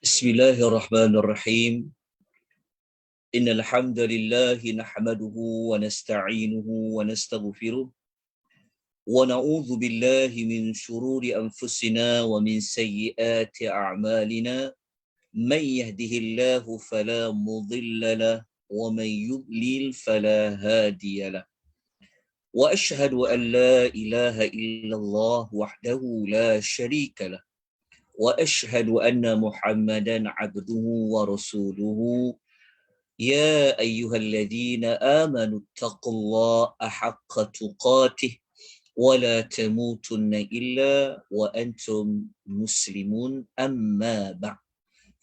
Bismillahirrahmanirrahim. Innal hamdalillah nahmaduhu wa nasta'inuhu wa nastaghfiruh wa na'udzu billahi min shururi anfusina wa min sayyiati a'malina. Man yahdihillahu fala mudilla lahu wa man yudlil fala hadiya lahu. Wa ashhadu an la ilaha illallah wahdahu la syarika lahu. Wa ashhadu anna Muhammadan 'abduhu wa rasuluhu. Ya ayyuhalladzina amanu taqullaha haqqa tuqatih wa la tamutunna illa wa antum muslimun amma ba'd.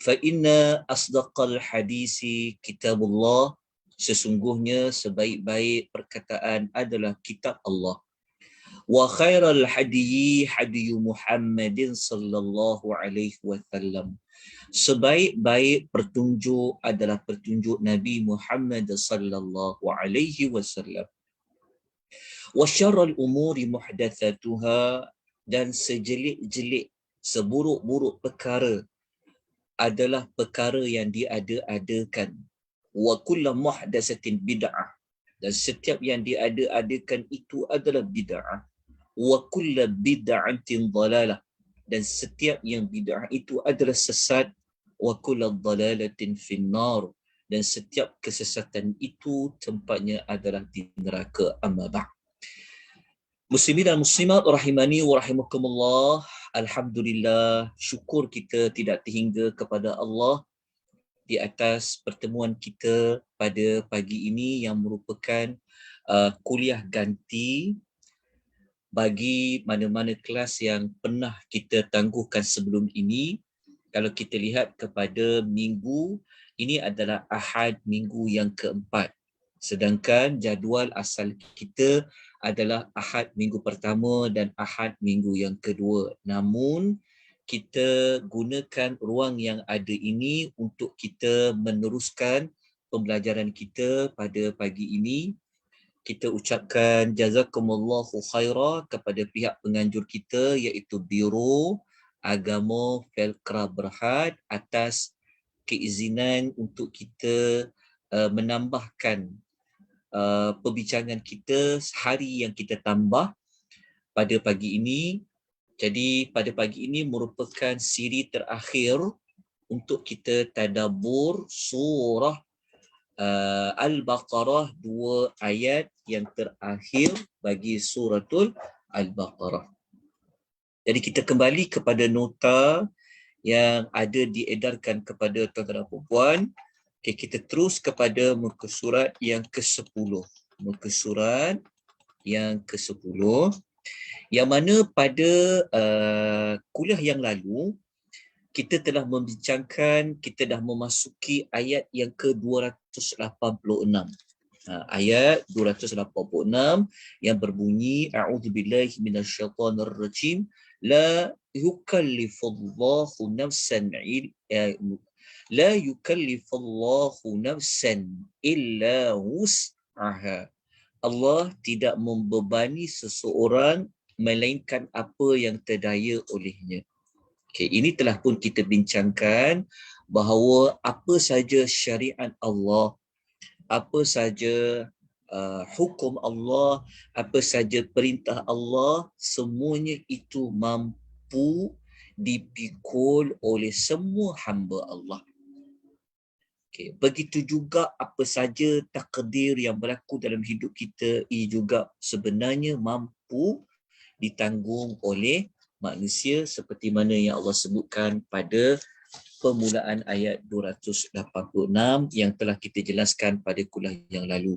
Fa inna asdaqal hadisi kitabullah. Sesungguhnya sebaik-baik perkataan adalah kitab Allah. Wa khairal hadyi hadyu Muhammadin sallallahu alaihi wasallam. Sebaik-baik petunjuk adalah petunjuk Nabi Muhammad sallallahu alaihi wasallam. Wa syarrul umuri muhdatsatuha, dan sejelik-jelik, seburuk-buruk perkara adalah perkara yang diada-adakan. Wa kullu muhdatsatin bid'ah, dan setiap yang diada-adakan itu adalah bid'ah. Wa kullu bid'atin dhalalah, dan setiap yang bid'ah itu adalah sesat. Wa kullu dhalalatin finnar, dan setiap kesesatan itu tempatnya adalah di neraka. Amma ba'd. Muslimin dan muslimat rahimani wa rahimakumullah. Alhamdulillah, syukur kita tidak terhingga kepada Allah di atas pertemuan kita pada pagi ini yang merupakan kuliah ganti bagi mana-mana kelas yang pernah kita tangguhkan sebelum ini. Kalau kita lihat kepada minggu, ini adalah Ahad minggu yang keempat. Sedangkan jadual asal kita adalah Ahad minggu pertama dan Ahad minggu yang kedua. Namun, kita gunakan ruang yang ada ini untuk kita meneruskan pembelajaran kita pada pagi ini. Kita ucapkan jazakumullahu khaira kepada pihak penganjur kita, iaitu Biro Agama Felkra Berhad, atas keizinan untuk kita menambahkan perbincangan kita hari yang kita tambah pada pagi ini. Jadi pada pagi ini merupakan siri terakhir untuk kita tadabbur surah Al-Baqarah, 2 ayat yang terakhir bagi suratul Al-Baqarah. Jadi kita kembali kepada nota yang ada diedarkan kepada tuan-tuan dan puan. Okay, kita terus kepada muka surat yang ke-10. Muka surat yang ke-10, yang mana pada kuliah yang lalu kita telah membincangkan, kita dah memasuki ayat yang ke-286. Ayat 286 yang berbunyi, a'udzubillahi minasyaitonirrajim, la yukallifullahu nafsan la yukallifullahu nafsan illa wus'aha. Allah tidak membebani seseorang melainkan apa yang terdaya olehnya. Okay, ini telah pun kita bincangkan bahawa apa saja syariat Allah, apa saja hukum Allah, apa saja perintah Allah, semuanya itu mampu dipikul oleh semua hamba Allah. Okay, begitu juga apa saja takdir yang berlaku dalam hidup kita, ia juga sebenarnya mampu ditanggung oleh manusia, seperti mana yang Allah sebutkan pada permulaan ayat 286 yang telah kita jelaskan pada kuliah yang lalu.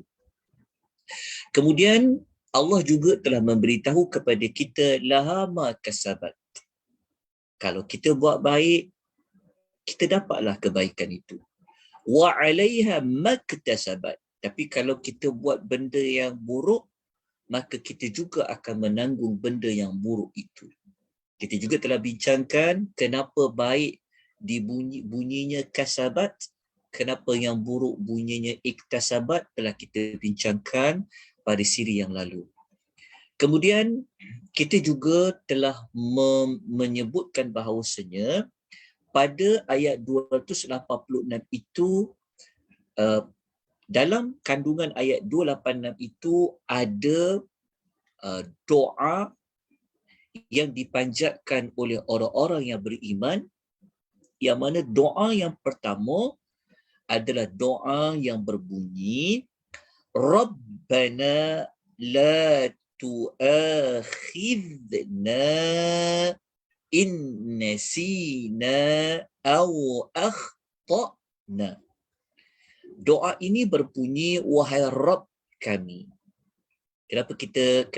Kemudian Allah juga telah memberitahu kepada kita, laha ma kasabat. Kalau kita buat baik, kita dapatlah kebaikan itu. Wa 'alaiha maktasabat. Tapi kalau kita buat benda yang buruk, maka kita juga akan menanggung benda yang buruk itu. Kita juga telah bincangkan kenapa baik bunyinya kasabat, kenapa yang buruk bunyinya iktasabat, telah kita bincangkan pada siri yang lalu. Kemudian kita juga telah menyebutkan bahawasanya pada ayat 286 itu, dalam kandungan ayat 286 itu ada doa yang dipanjatkan oleh orang-orang yang beriman, yang mana doa yang pertama adalah doa yang berbunyi Rabbana la tu'akhidna in nasina aw akhtana. Doa ini berbunyi, wahai Rabb kami. Kenapa kita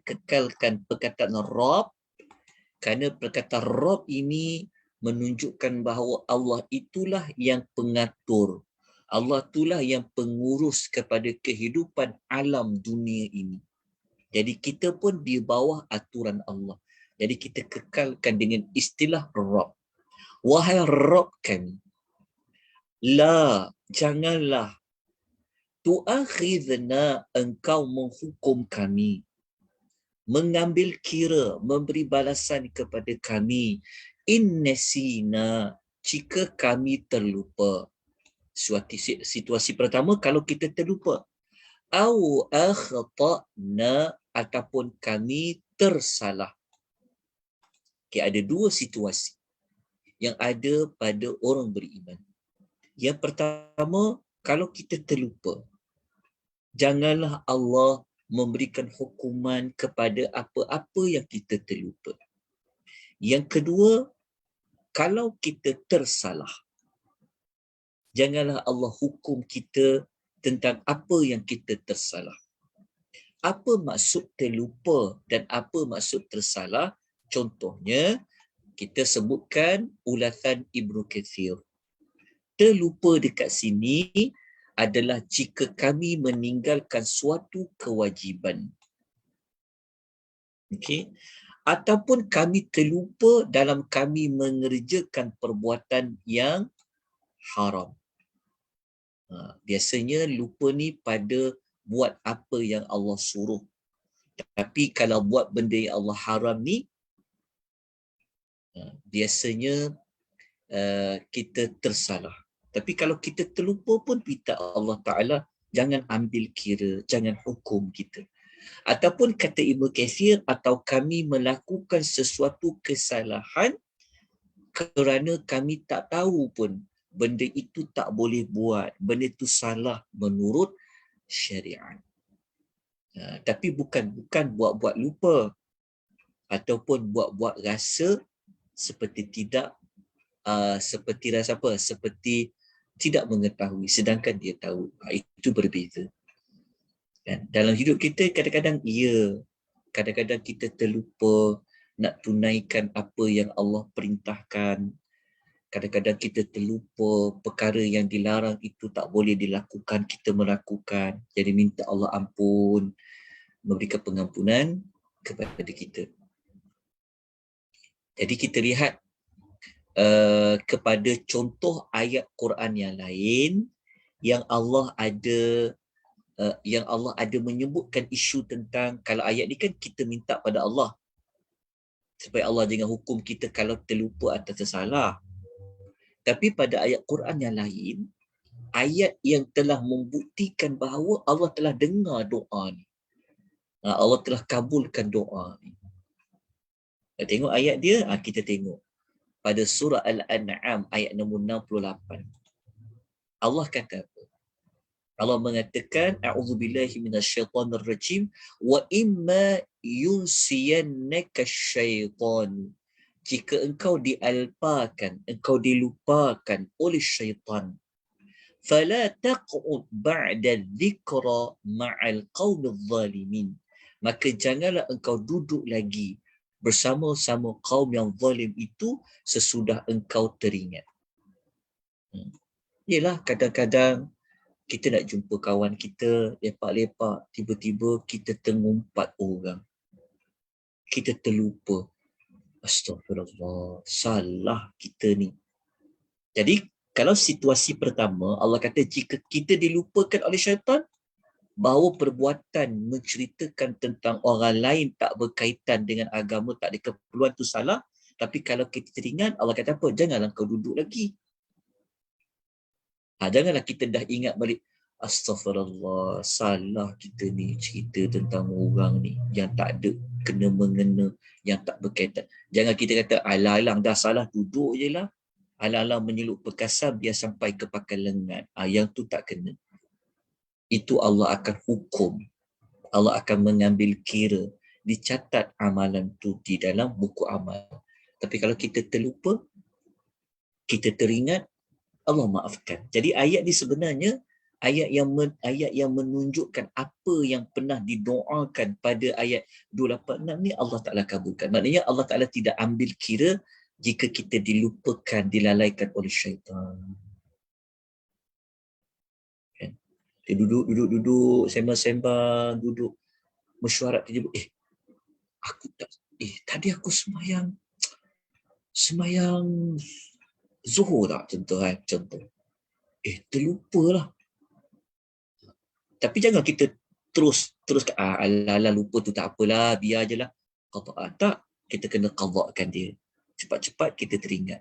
kekalkan perkataan Rabb? Kerana perkataan Rabb ini menunjukkan bahawa Allah itulah yang pengatur. Allah itulah yang pengurus kepada kehidupan alam dunia ini. Jadi kita pun di bawah aturan Allah. Jadi kita kekalkan dengan istilah Rabb. Wahai Rabb kami, la, janganlah, tu'akhidna, engkau menghukum kami, mengambil kira, memberi balasan kepada kami, in nasina, jika kami terlupa. Situasi pertama, kalau kita terlupa, au akhtana, ataupun kami tersalah. Okay, ada dua situasi yang ada pada orang beriman. Yang pertama, kalau kita terlupa, janganlah Allah memberikan hukuman kepada apa-apa yang kita terlupa. Yang kedua, kalau kita tersalah, janganlah Allah hukum kita tentang apa yang kita tersalah. Apa maksud terlupa dan apa maksud tersalah? Contohnya, kita sebutkan ulatan Ibnu Katsir. Terlupa dekat sini adalah jika kami meninggalkan suatu kewajiban. Okey. Ataupun kami terlupa dalam kami mengerjakan perbuatan yang haram. Biasanya lupa ni pada buat apa yang Allah suruh. Tapi kalau buat benda yang Allah haram ni, biasanya kita tersalah. Tapi kalau kita terlupa pun, minta Allah Ta'ala jangan ambil kira, jangan hukum kita. Ataupun kata Ibnu Katsir, atau kami melakukan sesuatu kesalahan kerana kami tak tahu pun benda itu tak boleh buat, benda itu salah menurut syariat. Tapi bukan buat-buat lupa ataupun buat-buat rasa seperti tidak seperti rasa apa? Seperti tidak mengetahui sedangkan dia tahu. Itu berbeza. Dan dalam hidup kita kadang-kadang kadang-kadang kita terlupa nak tunaikan apa yang Allah perintahkan. Kadang-kadang kita terlupa perkara yang dilarang itu tak boleh dilakukan, kita melakukan. Jadi minta Allah ampun, memberikan pengampunan kepada kita. Jadi kita lihat kepada contoh ayat Quran yang lain yang Allah ada menyebutkan isu tentang, kalau ayat ni kan kita minta pada Allah supaya Allah jangan hukum kita kalau terlupa atau tersalah. Tapi pada ayat Quran yang lain, ayat yang telah membuktikan bahawa Allah telah dengar doa ni, Allah telah kabulkan doa ni. Tengok ayat dia, kita tengok pada surah Al-An'am ayat nombor 68. Allah kata apa? Allah mengatakan, a'udzubillahi minasyaitonirrajim, wa imma yunsiyannaka syaitan. Jika engkau dialpakan, engkau dilupakan oleh syaitan, fala taq'ud ba'da dzikra ma'al qaumidz zalimin. Maka janganlah engkau duduk lagi bersama-sama kaum yang zalim itu sesudah engkau teringat. Yalah, kadang-kadang kita nak jumpa kawan kita, lepak-lepak, tiba-tiba kita tengumpat orang. Kita terlupa. Astagfirullah, salah kita ni. Jadi, kalau situasi pertama, Allah kata jika kita dilupakan oleh syaitan, bahawa perbuatan menceritakan tentang orang lain tak berkaitan dengan agama, tak ada keperluan, tu salah. Tapi kalau kita teringat, Allah kata apa? Janganlah kau duduk lagi. Janganlah kita dah ingat balik, astaghfirullah, salah kita ni cerita tentang orang ni yang tak ada kena-mengena, yang tak berkaitan. Jangan kita kata, alang-alang dah salah, duduk je lah. Alang-alang menyeluk perkasan biar sampai ke pakai lengan. Yang tu tak kena. Itu Allah akan hukum. Allah akan mengambil kira. Dicatat amalan tu di dalam buku amal. Tapi kalau kita terlupa, kita teringat, Allah maafkan. Jadi ayat ni sebenarnya ayat yang menunjukkan apa yang pernah didoakan pada ayat 286 ni Allah Ta'ala kabulkan. Maknanya Allah Ta'ala tidak ambil kira jika kita dilupakan, dilalaikan oleh syaitan. Kan? Dia duduk, sembang-sembang, duduk mesyuarat tiba-tiba, tadi aku semayang Zuhur tak? Contoh. Terlupalah. Tapi jangan kita terus ala-ala lupa tu tak apalah, biar je lah. Tak, kita kena qada'kan dia. Cepat-cepat kita teringat.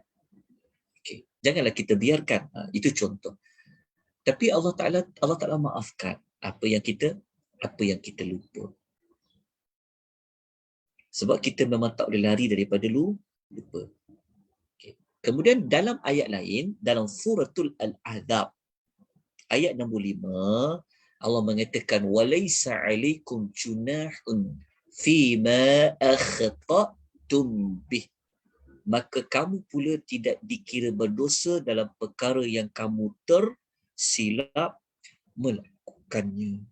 Okay. Janganlah kita biarkan. Itu contoh. Tapi Allah Ta'ala maafkan apa yang kita lupa. Sebab kita memang tak boleh lari daripada lupa. Okay. Kemudian dalam ayat lain, dalam suratul Al-Ahzab, ayat 65, Allah mengatakan, walaysa alaikum junahun fima akhta'tum bih. Maka kamu pula tidak dikira berdosa dalam perkara yang kamu tersilap melakukannya.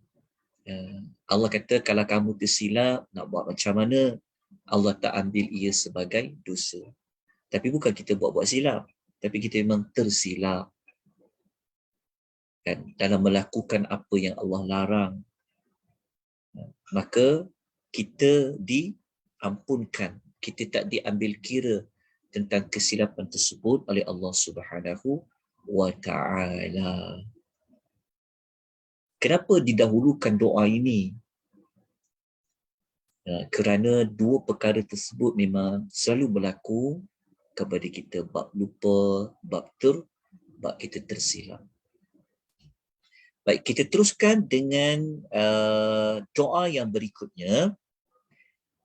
Allah kata kalau kamu tersilap, nak buat macam mana? Allah tak ambil ia sebagai dosa. Tapi bukan kita buat silap, tapi kita memang tersilap. Kan, dalam melakukan apa yang Allah larang, maka kita diampunkan, kita tak diambil kira tentang kesilapan tersebut oleh Allah Subhanahu wa Ta'ala. Kenapa didahulukan doa ini? Kerana dua perkara tersebut memang selalu berlaku kepada kita, bab lupa, bab kita tersilap. Baik, kita teruskan dengan doa yang berikutnya,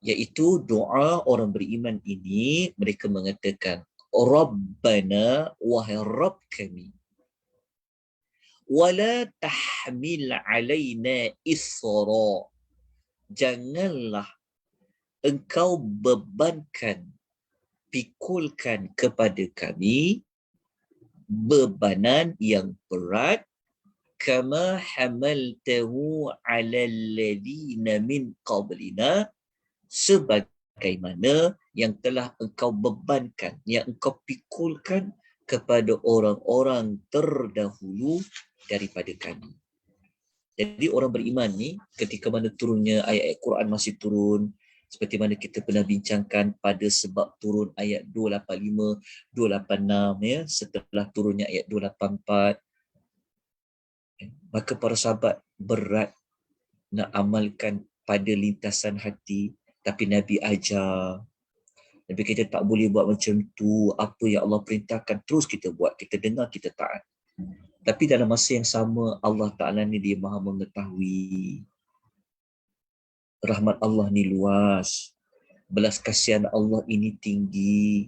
iaitu doa orang beriman ini. Mereka mengatakan, Rabbana, wahai Rabb kami, wala tahmil alaina isra, janganlah engkau bebankan, pikulkan kepada kami bebanan yang berat, kama hamaltahu ala alladhina min qablina, sebagaimana yang telah engkau bebankan, yang engkau pikulkan kepada orang-orang terdahulu daripada kami. Jadi orang beriman ni, ketika mana turunnya ayat-ayat Quran masih turun, seperti mana kita pernah bincangkan pada sebab turun ayat 285, 286 ya, setelah turunnya ayat 284, maka para sahabat berat nak amalkan pada lintasan hati, tapi Nabi ajar. Nabi kita tak boleh buat macam tu, apa yang Allah perintahkan terus kita buat, kita dengar, kita taat. Tapi dalam masa yang sama, Allah Ta'ala ni dia maha mengetahui. Rahmat Allah ni luas, belas kasihan Allah ini tinggi.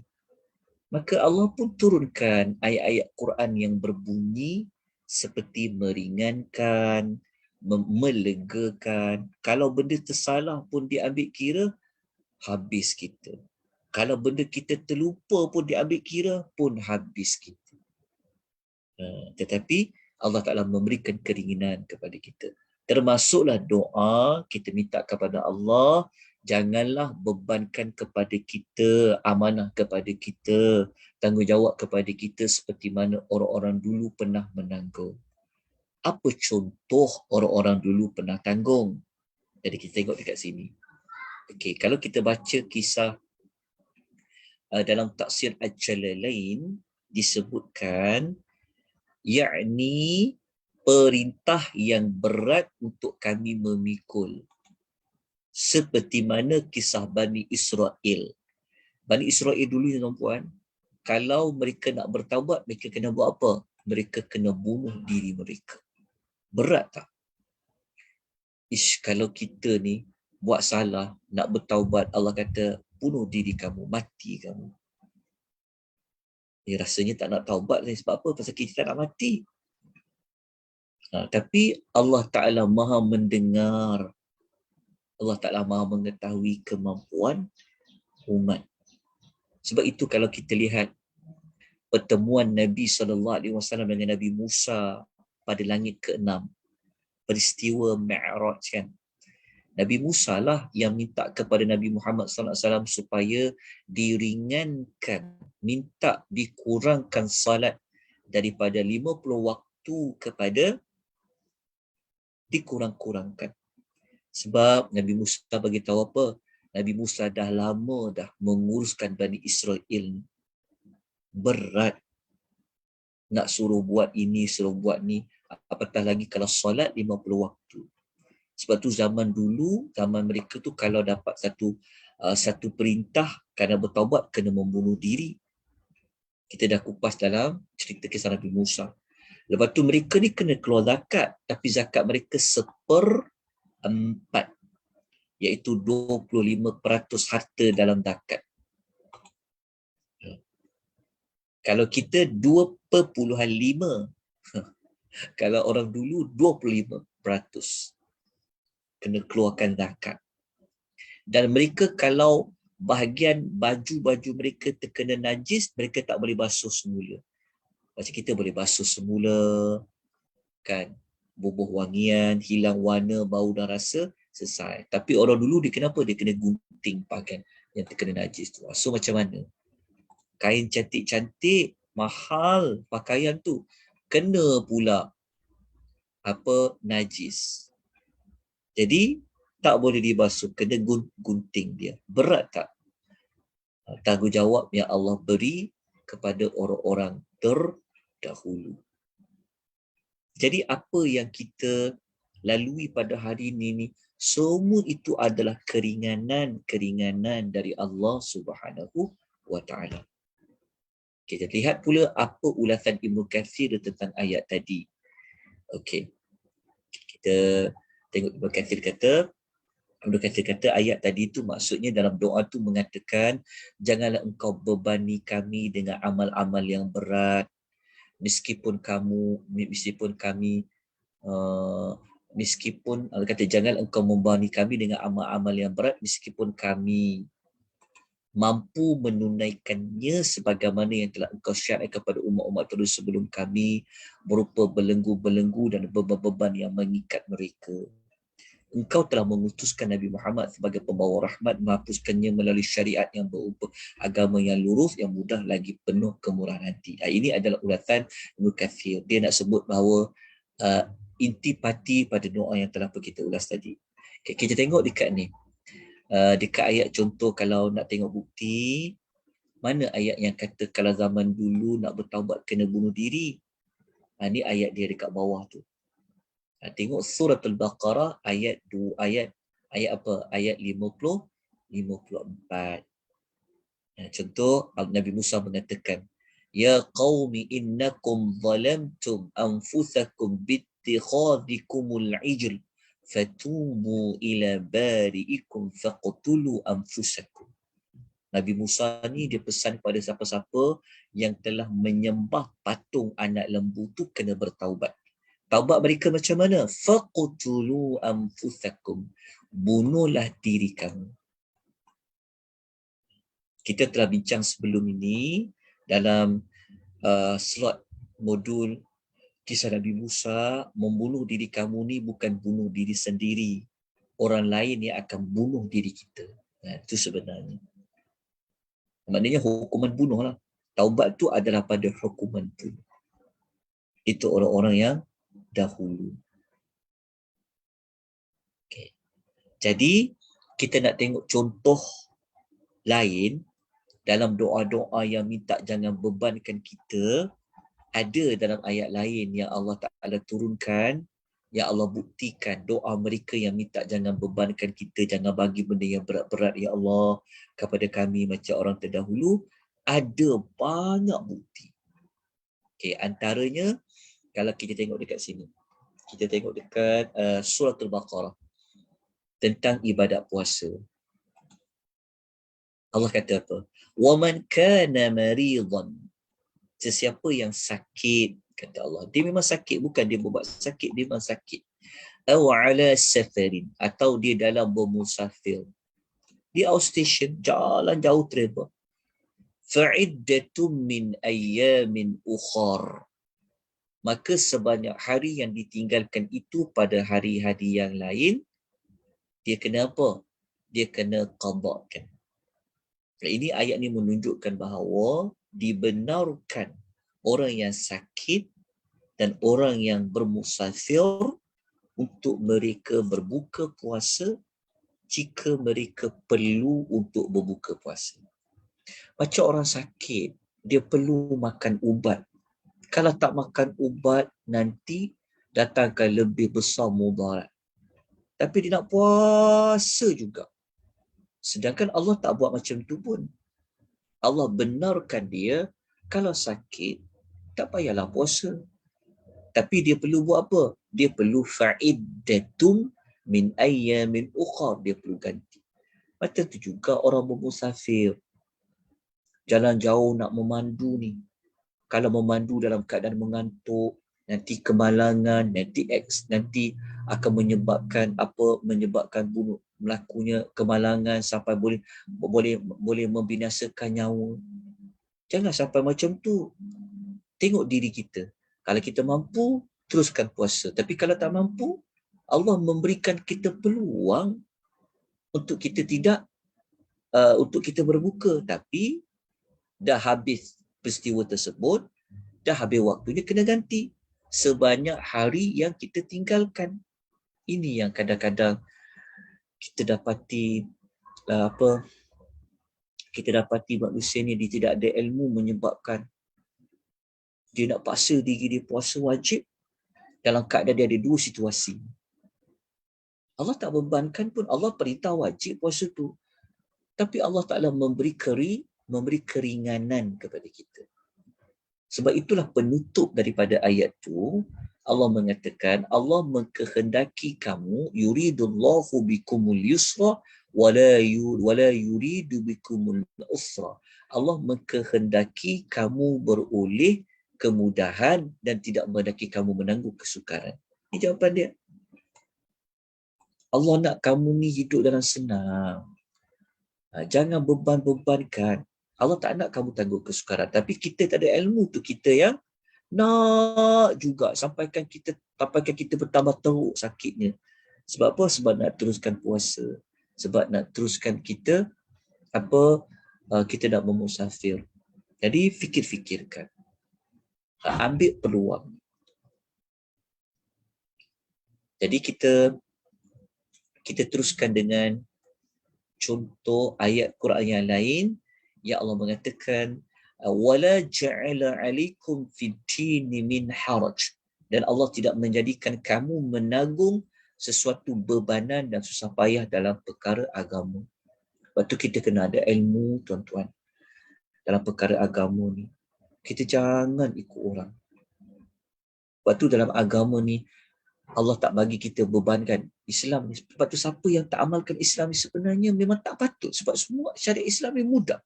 Maka Allah pun turunkan ayat-ayat Quran yang berbunyi seperti meringankan, melegakan. Kalau benda tersalah pun diambil kira, habis kita. Kalau benda kita terlupa pun diambil kira, pun habis kita. Tetapi Allah Ta'ala memberikan keringinan kepada kita. Termasuklah doa kita minta kepada Allah, janganlah bebankan kepada kita, amanah kepada kita, tanggungjawab kepada kita seperti mana orang-orang dulu pernah menanggung. Apa contoh orang-orang dulu pernah tanggung? Jadi kita tengok dekat sini. Okey, kalau kita baca kisah dalam Tafsir Al-Jalalain, disebutkan yakni perintah yang berat untuk kami memikul, seperti mana kisah Bani Israel. Bani Israel dulu tuan-tuan, kalau mereka nak bertaubat, mereka kena buat apa? Mereka kena bunuh diri mereka. Berat tak? Kalau kita ni buat salah, nak bertaubat, Allah kata, bunuh diri kamu, mati kamu. Rasanya tak nak taubat sebab apa? Pasal kita tak nak mati. Tapi Allah Ta'ala maha mendengar. Allah Ta'ala maha mengetahui kemampuan umat. Sebab itu kalau kita lihat pertemuan Nabi SAW dengan Nabi Musa pada langit ke-6, peristiwa Mi'raj kan. Nabi Musa lah yang minta kepada Nabi Muhammad SAW supaya diringankan, minta dikurangkan salat daripada 50 waktu kepada dikurang-kurangkan. Sebab Nabi Musa bagi tahu apa? Nabi Musa dah lama dah menguruskan Bani Israel. Berat nak suruh buat ini, suruh buat ni. Apatah lagi kalau solat 50 waktu. Sebab tu zaman dulu, zaman mereka tu kalau dapat satu perintah kerana bertaubat, kena membunuh diri. Kita dah kupas dalam cerita kisah Nabi Musa. Lepas tu mereka ni kena keluar zakat, tapi zakat mereka 1/4, iaitu 25% harta dalam zakat. Kalau kita 2/5, kalau orang dulu 25% kena keluarkan zakat. Dan mereka kalau bahagian baju-baju mereka terkena najis, mereka tak boleh basuh semula. Macam kita boleh basuh semula, kan? Bubuh wangian, hilang warna, bau dan rasa, selesai. Tapi orang dulu dia kenapa? Dia kena gunting pakaian yang terkena najis tu. So macam mana? Kain cantik-cantik, mahal pakaian tu, kena pula najis. Jadi tak boleh dibasuh, kena gunting dia. Berat tak? Tanggungjawab yang Allah beri kepada orang-orang terdahulu. Jadi apa yang kita lalui pada hari ini, semua itu adalah keringanan dari Allah Subhanahu wa Ta'ala. Kita lihat pula apa ulasan Ibnu Katsir tentang ayat tadi. Okey. Kita tengok Ibnu Katsir kata ayat tadi tu maksudnya dalam doa tu mengatakan, janganlah engkau bebani kami dengan amal-amal yang berat, meskipun Allah kata jangan engkau membebani kami dengan amal-amal yang berat meskipun kami mampu menunaikannya sebagaimana yang telah engkau syiarkan kepada umat-umat terdahulu sebelum kami, berupa belenggu-belenggu dan beban-beban yang mengikat mereka. Engkau telah mengutuskan Nabi Muhammad sebagai pembawa rahmat, menghapuskannya melalui syariat yang berupa agama yang lurus, yang mudah lagi penuh kemurahan hati. Ini adalah ulasan Ibnu Katsir. Dia nak sebut bahawa intipati pada doa yang telah kita ulas tadi. Okay, kita tengok dekat ni. Dekat ayat contoh, kalau nak tengok bukti, mana ayat yang kata kalau zaman dulu nak bertaubat kena bunuh diri? Ni ayat dia dekat bawah tu. Tengok surah Al-Baqarah ayat 2, ayat 50, 54. Contoh, Nabi Musa mengatakan, ya qaumi innakum zalamtum anfusakum bittikhadikumul ijl fatubu ila bari'ikum faqtulu anfusakum. Nabi Musa ni dia pesan kepada siapa-siapa yang telah menyembah patung anak lembu tu kena bertaubat. Taubat mereka macam mana? Faqtulu anfusakum. Bunuhlah diri kamu. Kita telah bincang sebelum ini dalam slot modul kisah Nabi Musa, membunuh diri kamu ni bukan bunuh diri sendiri. Orang lain yang akan bunuh diri kita. Itu sebenarnya. Maknanya hukuman bunuh lah. Taubat tu adalah pada hukuman tu. Itu orang-orang yang dahulu. Okay. Jadi, kita nak tengok contoh lain dalam doa-doa yang minta jangan bebankan kita. Ada dalam ayat lain yang Allah Ta'ala turunkan Ya Allah, buktikan doa mereka yang minta jangan bebankan kita, jangan bagi benda yang berat-berat ya Allah kepada kami macam orang terdahulu. Ada banyak bukti. Okay, antaranya kalau kita tengok dekat sini. Kita tengok dekat Suratul Baqarah tentang ibadat puasa. Allah kata apa? وَمَنْ كَانَ مَرِيضًا. Sesiapa yang sakit, kata Allah. Dia memang sakit, bukan dia berbuat sakit, dia memang sakit. أَوْ عَلَى سَفَرٍ. Atau dia dalam bermusafir. Di outstation, jalan jauh travel. فَعِدَّةٌ مِّنْ أَيَّامٍ أُخَرٍ. Maka sebanyak hari yang ditinggalkan itu pada hari-hari yang lain, dia kena apa? Dia kena qada'kan. Ini ayat ni menunjukkan bahawa dibenarkan orang yang sakit dan orang yang bermusafir untuk mereka berbuka puasa jika mereka perlu untuk berbuka puasa. Macam orang sakit, dia perlu makan ubat. Kalau tak makan ubat, nanti datangkan lebih besar mudarat. Tapi dia nak puasa juga. Sedangkan Allah tak buat macam tu pun. Allah benarkan dia, kalau sakit, tak payahlah puasa. Tapi dia perlu buat apa? Dia perlu fa'iddatum min ayyamin ukhar. Dia perlu ganti. Macam tu juga orang bermusafir. Jalan jauh nak memandu ni. Kalau memandu dalam keadaan mengantuk, nanti kemalangan, nanti akan menyebabkan bunuh, melakunya kemalangan sampai boleh membinasakan nyawa. Jangan sampai macam tu. Tengok diri kita. Kalau kita mampu, teruskan puasa. Tapi kalau tak mampu, Allah memberikan kita peluang untuk kita untuk kita berbuka. Tapi dah habis peristiwa tersebut, dah habis waktunya, kena ganti sebanyak hari yang kita tinggalkan. Ini yang kadang-kadang kita dapati manusia ni dia tidak ada ilmu, menyebabkan dia nak paksa diri dia puasa wajib dalam keadaan dia ada dua situasi. Allah tak bebankan pun, Allah perintah wajib puasa tu. Tapi Allah Ta'ala memberi keringanan kepada kita. Sebab itulah penutup daripada ayat tu, Allah mengatakan, Allah mengkehendaki kamu, yuridullahu bikumul yusra wala yuridu bikumul usra. Allah mengkehendaki kamu beroleh kemudahan dan tidak menghendaki kamu menanggung kesukaran. Ini jawapan dia. Allah nak kamu ni hidup dalam senang. Jangan beban-bebankan. Allah tak nak kamu tanggung kesukaran. Tapi kita tak ada ilmu tu. Kita yang nak juga sampaikan kita bertambah teruk sakitnya. Sebab apa? Sebab nak teruskan puasa. Sebab nak teruskan kita nak memusafir. Jadi fikir-fikirkan. Ambil peluang. Jadi kita teruskan dengan contoh ayat Quran yang lain. Ya Allah mengatakan, wala ja'ala 'alaikum fid-dini min haraj. Dan Allah tidak menjadikan kamu menanggung sesuatu bebanan dan susah payah dalam perkara agama. Lepas tu kita kena ada ilmu, tuan-tuan. Dalam perkara agama ni, kita jangan ikut orang. Lepas tu dalam agama ni, Allah tak bagi kita bebankan Islam ni. Sebab tu siapa yang tak amalkan Islam ni sebenarnya memang tak patut. Sebab semua syariat Islam ni mudah.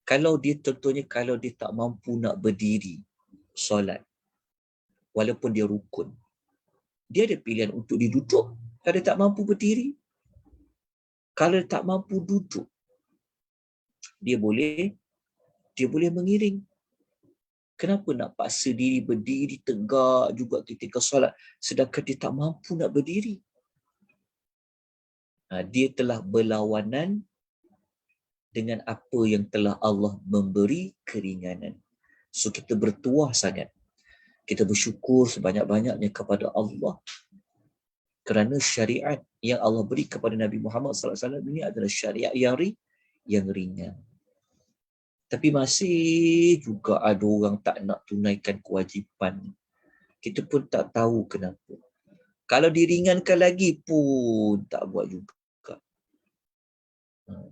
Kalau dia tak mampu nak berdiri solat, walaupun dia rukun, dia ada pilihan untuk duduk. Kalau dia tak mampu berdiri, kalau dia tak mampu duduk, dia boleh mengiring. Kenapa nak paksa diri berdiri tegak juga ketika solat, sedangkan dia tak mampu nak berdiri? Dia telah berlawanan dengan apa yang telah Allah memberi keringanan. So kita bertuah sangat. Kita bersyukur sebanyak-banyaknya kepada Allah kerana syariat yang Allah beri kepada Nabi Muhammad SAW ini adalah syariat yang ringan. Tapi masih juga ada orang tak nak tunaikan kewajipan. kita pun tak tahu kenapa. Kalau diringankan lagi pun tak buat juga.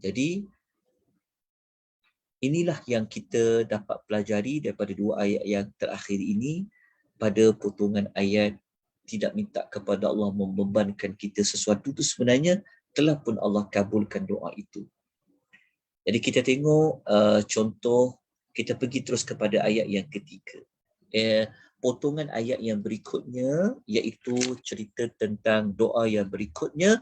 Jadi inilah yang kita dapat pelajari daripada dua ayat yang terakhir ini. Pada potongan ayat tidak minta kepada Allah membebankan kita sesuatu tu sebenarnya telah pun Allah kabulkan doa itu. Jadi kita tengok contoh, kita pergi terus kepada ayat yang ketiga. Potongan ayat yang berikutnya iaitu cerita tentang doa yang berikutnya.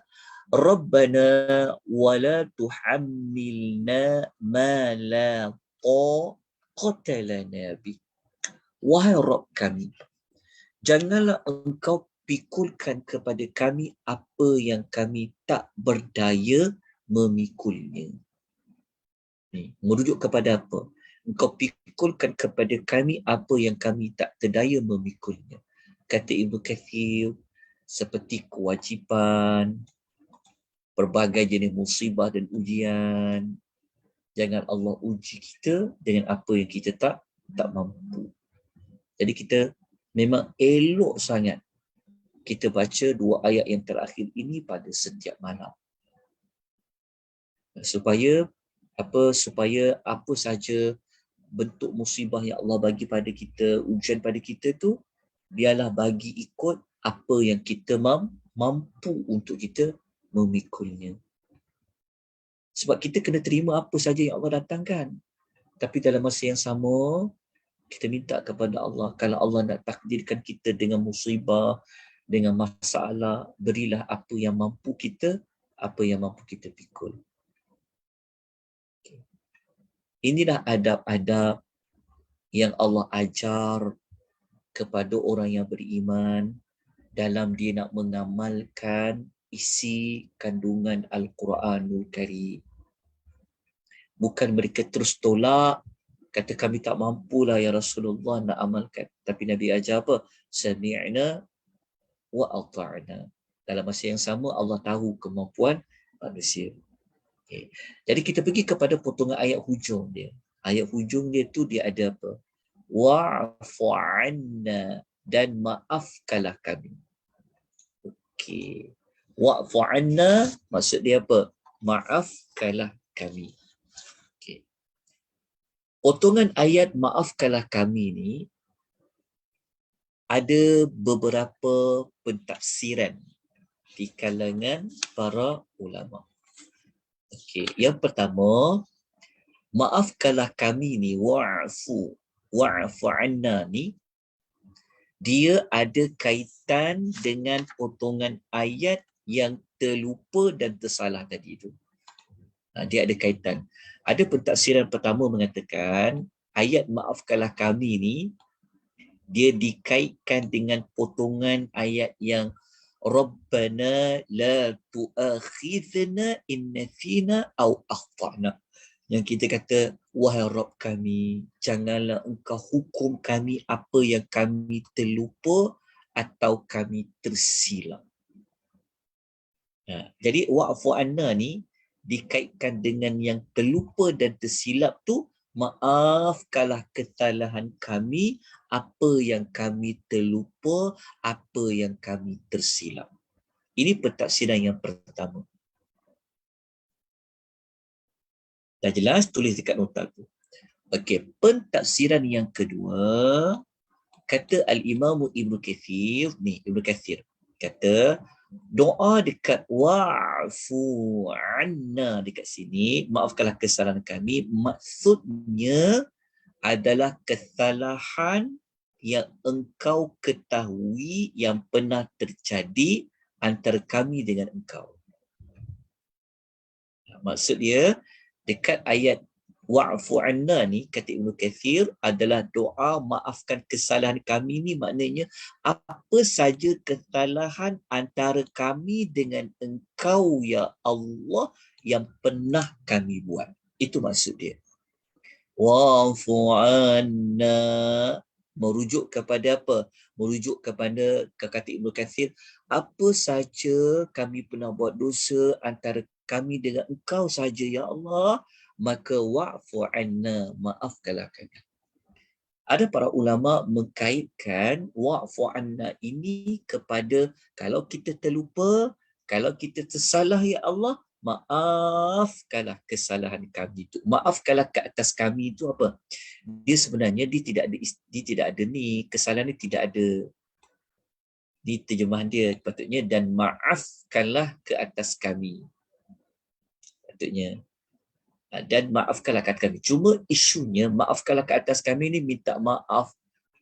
Rabbana wala tuhammilna ma la taqata lana bi. Wahai Rabb kami, janganlah engkau pikulkan kepada kami apa yang kami tak berdaya memikulnya. Merujuk kepada apa? Engkau pikulkan kepada kami apa yang kami tak terdaya memikulnya. Kata Ibnu Katsir, seperti kewajipan, berbagai jenis musibah dan ujian. Jangan Allah uji kita dengan apa yang kita tak mampu. Jadi kita memang elok sangat kita baca dua ayat yang terakhir ini pada setiap malam. Supaya apa saja bentuk musibah yang Allah bagi pada kita, ujian pada kita tu, biarlah bagi ikut apa yang kita mampu untuk kita memikulnya. Sebab kita kena terima apa saja yang Allah datangkan. Tapi dalam masa yang sama, kita minta kepada Allah, kalau Allah nak takdirkan kita dengan musibah, dengan masalah, berilah apa yang mampu kita pikul. Inilah adab-adab yang Allah ajar kepada orang yang beriman dalam dia nak mengamalkan isi kandungan Al-Quranul Karim. Bukan mereka terus tolak, kata kami tak mampulah ya Rasulullah nak amalkan. Tapi Nabi ajar apa? Sami'na wa ata'na. Dalam masa yang sama Allah tahu kemampuan manusia. Okay. Jadi kita pergi kepada potongan ayat hujung dia. Ayat hujung dia tu dia ada apa? Wa'fu 'anna, dan maafkanlah kami. Okey. Wa'fu 'anna maksud dia apa? Maafkanlah kami. Okey. Potongan ayat maafkanlah kami ni ada beberapa pentafsiran di kalangan para ulama. Okey, yang pertama, maafkanlah kami ni, wa'fu 'anna ni, dia ada kaitan dengan potongan ayat yang terlupa dan tersalah tadi itu. Dia ada kaitan. Ada pentafsiran pertama mengatakan ayat maafkanlah kami ni dia dikaitkan dengan potongan ayat yang Rabbana la tu'akhidhna in nasina aw akhtana. Yang kita kata, wahai Rabb kami, janganlah engkau hukum kami apa yang kami terlupa atau kami tersilap. Jadi wa'fu anna ni dikaitkan dengan yang terlupa dan tersilap tu, maafkanlah kesalahan kami, apa yang kami terlupa, apa yang kami tersilap. Ini pentafsiran yang pertama. Dah jelas? Tulis dekat nota tu. Okey, pentafsiran yang kedua, kata Al-Imam Ibnu Katsir, Ibnu Katsir kata, doa dekat wa'fu 'anna dekat sini, maafkanlah kesalahan kami, maksudnya adalah kesalahan yang engkau ketahui yang pernah terjadi antara kami dengan engkau. Maksud dia, dekat ayat wa'fu 'anna ni, kata Ibnu Katsir, adalah doa maafkan kesalahan kami ni, maknanya apa saja kesalahan antara kami dengan engkau ya Allah yang pernah kami buat. Itu maksud dia. Wa'fu 'anna merujuk kepada apa? Merujuk kepada, kata Ibnu Katsir, apa saja kami pernah buat dosa antara kami dengan engkau saja ya Allah, maka wa'fu 'anna, maafkanlah kami. Ada para ulama mengkaitkan wa'fu anna ini kepada kalau kita terlupa, kalau kita tersalah ya Allah, maafkanlah kesalahan kami itu. Maafkanlah ke atas kami itu apa? Dia sebenarnya dia tidak ada ni, kesalahan ni tidak ada. Di terjemahan dia patutnya dan maafkanlah ke atas kami. Patutnya. Dan maafkanlah ke atas kami. Cuma isunya maafkanlah ke atas kami ni minta maaf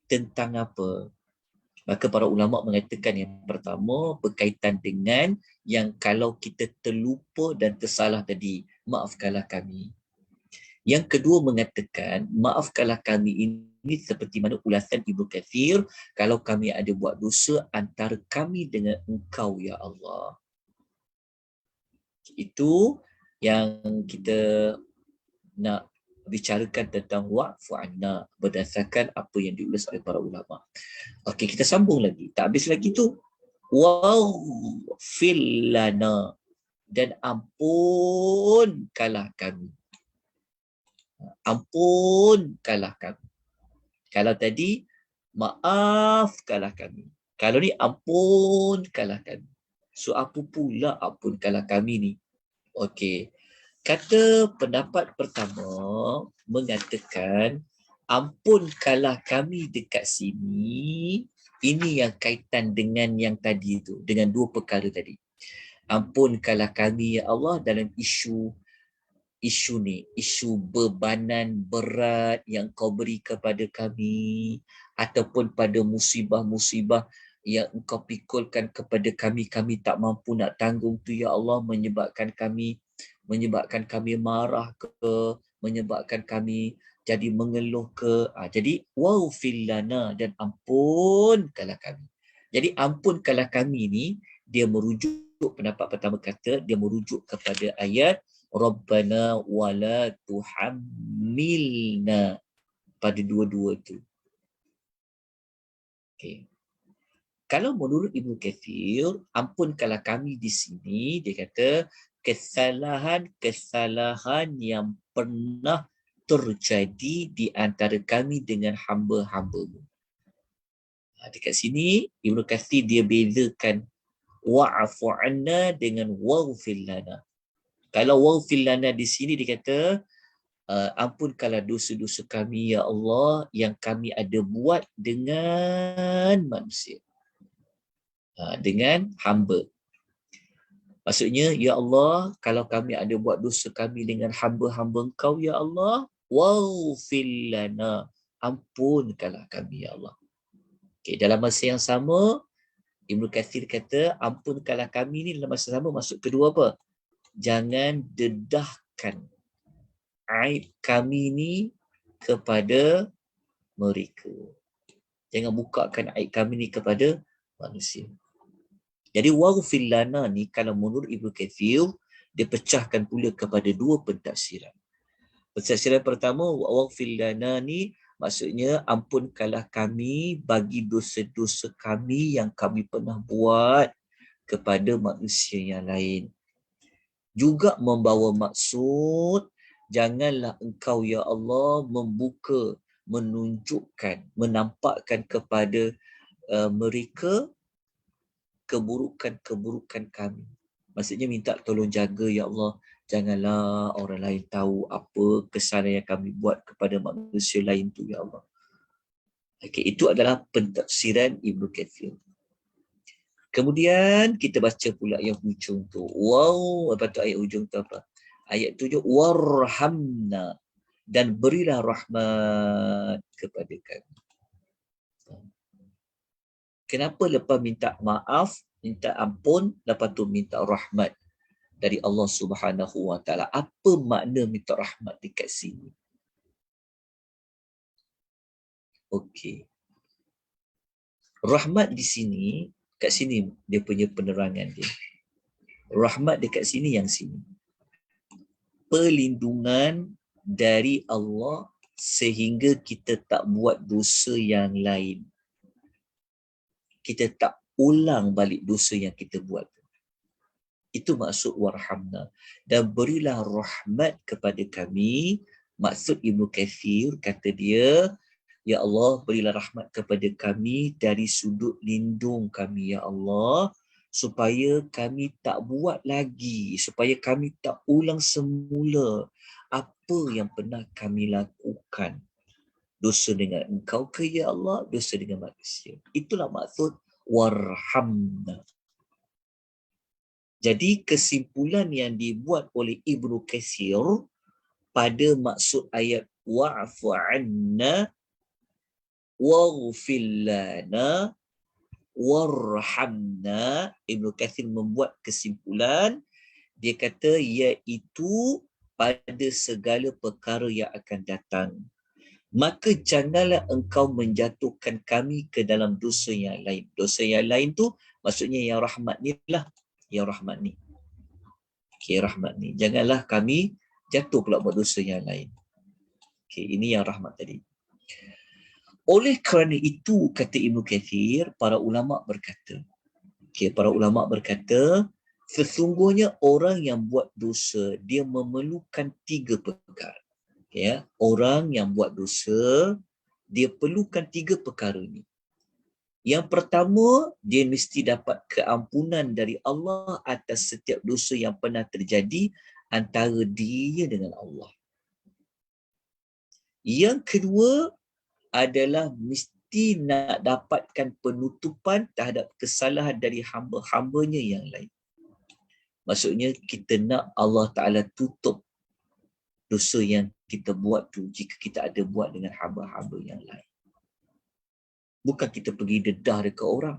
tentang apa? Maka para ulama mengatakan yang pertama berkaitan dengan yang kalau kita terlupa dan tersalah tadi, maafkanlah kami. Yang kedua mengatakan maafkanlah kami ini seperti mana ulasan Ibnu Katsir, kalau kami ada buat dosa antara kami dengan engkau ya Allah. Itu yang kita nak bicarakan tentang wa'fu anna berdasarkan apa yang diulas oleh para ulama. Okey, kita sambung lagi. Tak habis lagi tu. Waghfir lana, dan ampunkanlah kami. Ampunkanlah kami. Kalau tadi maafkanlah kami. Kalau ni ampunkanlah kami. So apa pula ampunkanlah kami ni? Okey. Kata pendapat pertama mengatakan ampunkanlah kami dekat sini, ini yang kaitan dengan yang tadi tu, dengan dua perkara tadi. Ampunkanlah kami ya Allah dalam isu ni, isu bebanan berat yang kau beri kepada kami, ataupun pada musibah-musibah yang engkau pikulkan kepada kami, kami tak mampu nak tanggung tu ya Allah, menyebabkan kami marah ke, menyebabkan kami jadi mengeluh ke. Jadi waghfir lana, dan ampunkanlah kami. Jadi ampunkanlah kami ni dia merujuk, pendapat pertama kata dia merujuk kepada ayat Rabbana wala tuhammilna, pada dua-dua tu. Okay. Kalau menurut Ibnu Katsir, ampunkanlah kami di sini, dia kata kesalahan yang pernah terjadi di antara kami dengan hamba-hambamu. Dekat sini Ibnu Katsir dia bezakan wa'fu anna dengan waghfir lana. Kalau waghfir lana di sini dia kata ampunkanlah dosa-dosa kami ya Allah yang kami ada buat dengan manusia, dengan hamba. Maksudnya ya Allah, kalau kami ada buat dosa kami dengan hamba-hamba Engkau ya Allah, waghfir lana, ampunkanlah kami ya Allah. Okay, dalam masa yang sama Ibnu Katsir kata ampunkanlah kami ni dalam masa sama maksud kedua apa? Jangan dedahkan aib kami ni kepada mereka. Jangan bukakan aib kami ni kepada manusia. Jadi waghfir lana ni kalau menurut Ibnu Katsir dia pecahkan pula kepada dua pentafsiran. Pentafsiran pertama waghfir lana ni maksudnya ampunkanlah kami bagi dosa-dosa kami yang kami pernah buat kepada manusia yang lain. Juga membawa maksud janganlah engkau ya Allah membuka, menunjukkan, menampakkan kepada mereka keburukan-keburukan kami. Maksudnya minta tolong jaga ya Allah, janganlah orang lain tahu apa kesalahan yang kami buat kepada manusia lain tu ya Allah. Okey, itu adalah pentafsiran Ibnu Katsir. Kemudian kita baca pula yang hujung tu. Wow, apa tu ayat hujung tu apa? Ayat 7, warhamna, dan berilah rahmat kepada kami. Kenapa lepas minta maaf, minta ampun, lepas tu minta rahmat dari Allah Subhanahu Wa Taala? Apa makna minta rahmat dekat sini? Okey. Rahmat di sini, kat sini dia punya penerangan dia. Rahmat dekat sini yang sini. Perlindungan dari Allah sehingga kita tak buat dosa yang lain. Kita tak ulang balik dosa yang kita buat. Itu maksud warhamna. Dan berilah rahmat kepada kami. Maksud Ibnu Katsir kata dia, Ya Allah, berilah rahmat kepada kami dari sudut lindung kami, Ya Allah, supaya kami tak buat lagi, supaya kami tak ulang semula apa yang pernah kami lakukan. Dosa dengan engkau ke, Ya Allah, dosa dengan manusia. Itulah maksud warhamna. Jadi kesimpulan yang dibuat oleh Ibnu Katsir pada maksud ayat wa'fu anna waghfir lana warhamna, Ibnu Katsir membuat kesimpulan, dia kata iaitu pada segala perkara yang akan datang, maka janganlah engkau menjatuhkan kami ke dalam dosa yang lain. Dosa yang lain tu maksudnya yang rahmat ni lah, yang rahmat ni. Okay, rahmat ni. Janganlah kami jatuh pula buat dosa yang lain. Okay, ini yang rahmat tadi. Oleh kerana itu, kata Ibnu Katsir, para ulama berkata, sesungguhnya orang yang buat dosa, dia memerlukan 3 perkara. Ya, orang yang buat dosa, dia perlukan 3 perkara ni. Yang pertama, dia mesti dapat keampunan dari Allah atas setiap dosa yang pernah terjadi antara dia dengan Allah. Yang kedua adalah mesti nak dapatkan penutupan terhadap kesalahan dari hamba-hambanya yang lain. Maksudnya kita nak Allah Ta'ala tutup dosa yang kita buat tu jika kita ada buat dengan hamba-hamba yang lain. Bukan kita pergi dedah dekat orang,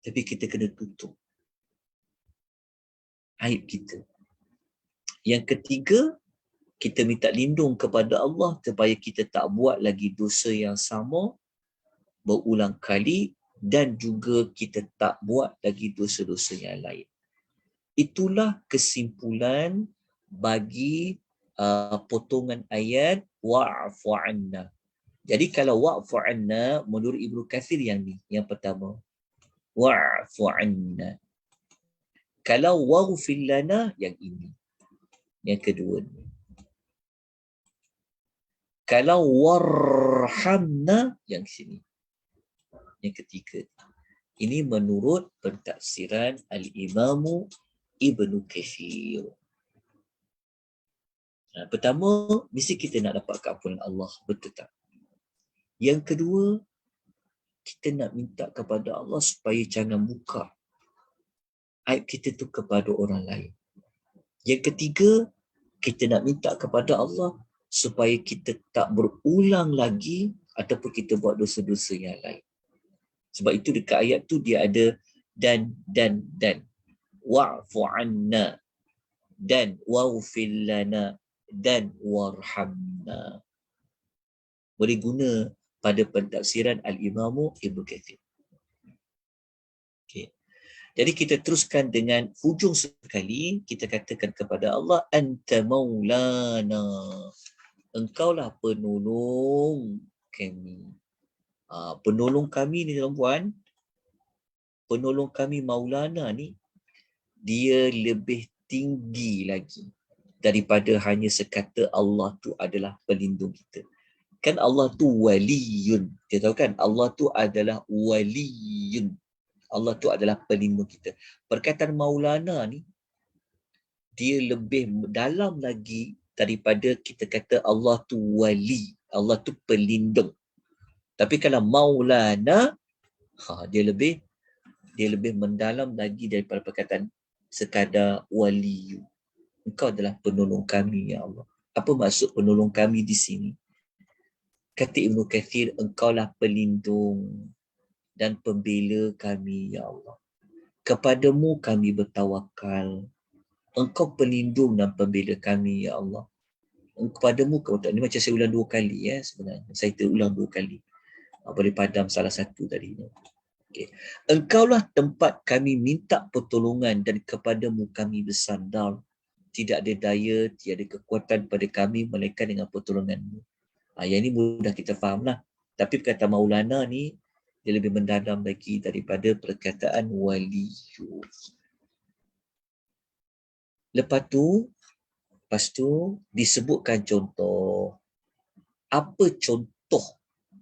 tapi kita kena tutup aib kita. Yang ketiga, kita minta lindung kepada Allah supaya kita tak buat lagi dosa yang sama berulang kali, dan juga kita tak buat lagi dosa-dosa yang lain. Itulah kesimpulan bagi potongan ayat wa'fu anna. Jadi kalau wa'fu anna menurut Ibnu Katsir yang ni, yang pertama, wa'fu anna. Kalau waghfir lana yang ini, yang kedua ni. Kalau warhamna yang sini, yang ketiga. Ini menurut pentafsiran Al-Imamu Ibnu Katsir. Pertama, mesti kita nak dapat keampunan Allah, betul tak? Yang kedua, kita nak minta kepada Allah supaya jangan buka aib kita tu kepada orang lain. Yang ketiga, kita nak minta kepada Allah supaya kita tak berulang lagi ataupun kita buat dosa-dosa yang lain. Sebab itu dekat ayat tu dia ada dan wa'fu anna dan waghfir lana dan warhamna. Boleh guna pada pentafsiran Al-Imamu Ibnu Katsir. Okay. Jadi kita teruskan dengan hujung sekali, kita katakan kepada Allah, anta maulana, engkaulah penolong kami. Penolong kami ni tuan-puan, penolong kami maulana ni, dia lebih tinggi lagi daripada hanya sekata Allah tu adalah pelindung kita. Kan Allah tu waliyun. Kita tahu kan Allah tu adalah waliyun. Allah tu adalah pelindung kita. Perkataan maulana ni, dia lebih dalam lagi daripada kita kata Allah tu wali. Allah tu pelindung. Tapi kalau maulana, dia lebih mendalam lagi daripada perkataan sekadar waliyu. Engkau adalah penolong kami, ya Allah. Apa maksud penolong kami di sini? Kata Ibnu Katsir, engkaulah pelindung dan pembela kami, ya Allah. Kepadamu kami bertawakal. Engkau pelindung dan pembela kami, ya Allah. Kepadamu kau tak. Ini macam saya ulang 2 kali sebenarnya. Saya terulang 2 kali. Boleh padam salah satu tadi. Okay. Engkaulah tempat kami minta pertolongan dan kepadamu kami bersandar. Tidak ada daya, tiada kekuatan pada kami melainkan dengan pertolonganmu. Yang ini mudah kita faham lah. Tapi perkataan maulana ni, dia lebih mendalam lagi daripada perkataan waliyu. Lepas tu disebutkan contoh. Apa contoh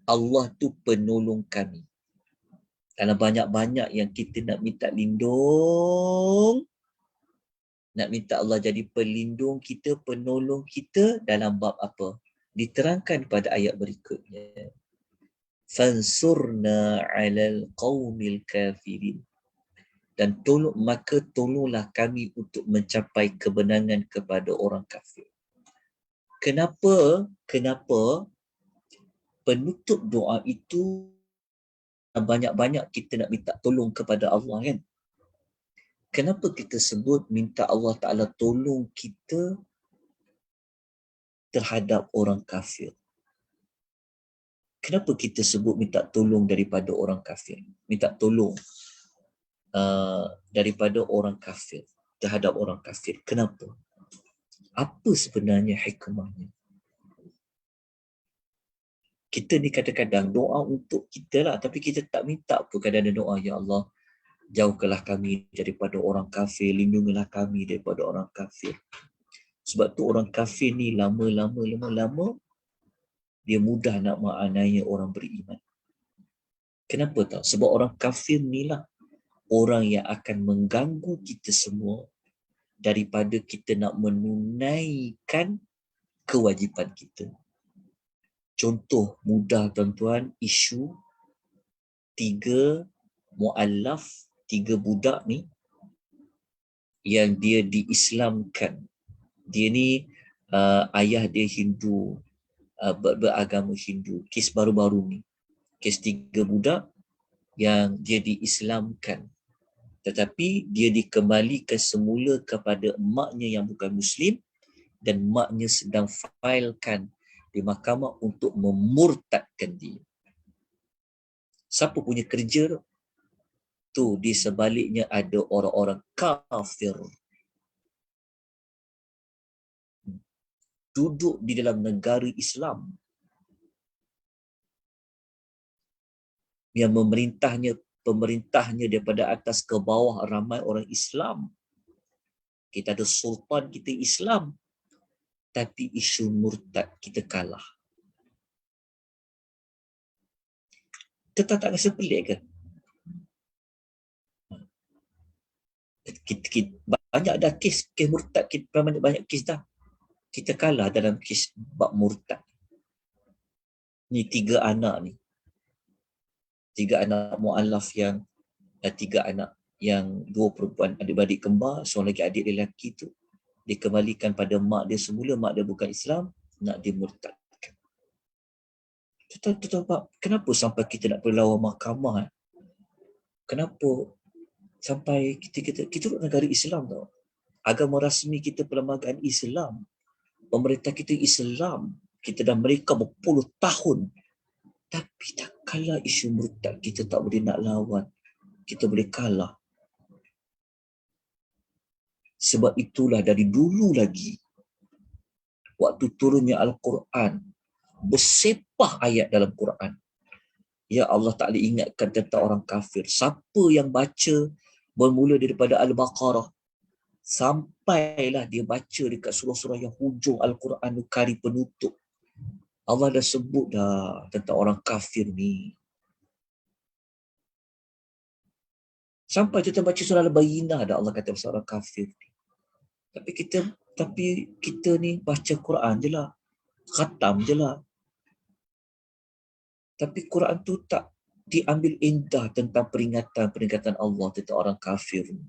Allah tu penolong kami? Dalam banyak-banyak yang kita nak minta lindung, nak minta Allah jadi pelindung kita, penolong kita dalam bab apa? Diterangkan pada ayat berikutnya. Fansurna 'alal qaumil kafirin. Dan maka tolonglah kami untuk mencapai kebenangan kepada orang kafir. Kenapa penutup doa itu banyak-banyak kita nak minta tolong kepada Allah kan? Kenapa kita sebut minta Allah Ta'ala tolong kita terhadap orang kafir? Kenapa kita sebut minta tolong daripada orang kafir? Minta tolong daripada orang kafir terhadap orang kafir. Kenapa? Apa sebenarnya hikmahnya? Kita ni kadang-kadang doa untuk kita lah, tapi kita tak minta pun kadang-kadang doa, ya Allah, jauhkanlah kami daripada orang kafir, lindungilah kami daripada orang kafir. Sebab tu orang kafir ni lama-lama dia mudah nak menganiaya orang beriman. Kenapa tak? Sebab orang kafir ni lah orang yang akan mengganggu kita semua daripada kita nak menunaikan kewajipan kita. Contoh mudah tuan-tuan, isu 3 mu'allaf, 3 budak ni yang dia diislamkan. Dia ni ayah dia Hindu, beragama Hindu. Kes baru-baru ni, kes 3 budak yang dia diislamkan, tetapi dia dikembalikan semula kepada maknya yang bukan Muslim, dan maknya sedang failkan di mahkamah untuk memurtadkan dia. Siapa punya kerja tu? Di sebaliknya ada orang-orang kafir duduk di dalam negara Islam yang pemerintahnya daripada atas ke bawah ramai orang Islam. Kita ada sultan, kita Islam, tapi isu murtad kita kalah. Kita tak rasa pelik ke? Banyak dah kes murtad, kita banyak kes dah. Kita kalah dalam kes bab murtad. Ni 3 anak ni. 3 anak mu'alaf yang 3 anak yang 2 perempuan adik-beradik kembar, seorang lagi adik dia lelaki tu dikembalikan pada mak dia semula, mak dia bukan Islam, nak dimurtadkan. Kenapa sampai kita nak pergi lawan mahkamah? Kenapa sampai kita duduk negara Islam tau. Agama rasmi kita perlembagaan Islam. Pemerintah kita Islam. Kita dah mereka berpuluh tahun. Tapi tak kalah isu murtad, kita tak boleh nak lawan. Kita boleh kalah. Sebab itulah dari dulu lagi, waktu turunnya Al-Quran, bersepah ayat dalam Quran. Ya Allah Ta'ala ingatkan tentang orang kafir. Siapa yang baca bermula daripada Al-Baqarah sampailah dia baca dekat surah-surah yang hujung Al-Quran kari penutup, Allah dah sebut dah tentang orang kafir ni. Sampai kita baca surah Al-Bayyinah dah Allah kata pasal orang kafir ni. Tapi kita ni baca Quran je lah, khatam je lah. Tapi Quran tu tak diambil indah tentang peringatan Allah tentang orang kafir ni.